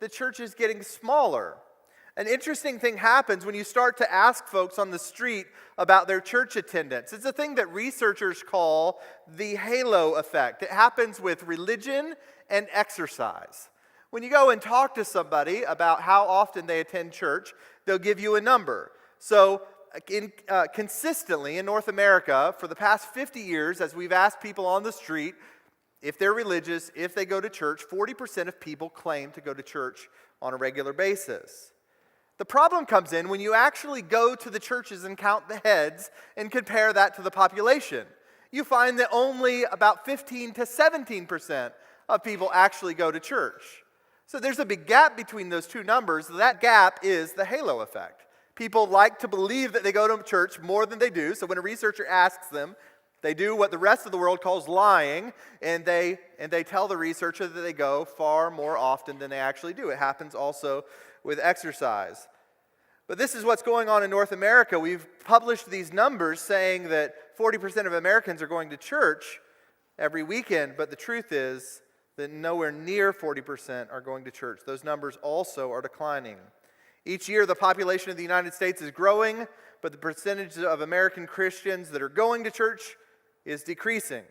the church is getting smaller. An interesting thing happens when you start to ask folks on the street about their church attendance. It's a thing that researchers call the halo effect. It happens with religion and exercise. When you go and talk to somebody about how often they attend church, they'll give you a number. So consistently in North America, for the past 50 years, as we've asked people on the street, if they're religious, if they go to church, 40% of people claim to go to church on a regular basis. The problem comes in when you actually go to the churches and count the heads and compare that to the population. You find that only about 15 to 17% of people actually go to church. So there's a big gap between those two numbers. That gap is the halo effect. People like to believe that they go to church more than they do. So when a researcher asks them, they do what the rest of the world calls lying, and they tell the researcher that they go far more often than they actually do. It happens also with exercise. But this is what's going on in North America. We've published these numbers saying that 40% of Americans are going to church every weekend, but the truth is that nowhere near 40% are going to church. Those numbers also are declining. Each year, the population of the United States is growing, but the percentage of American Christians that are going to church is decreasing.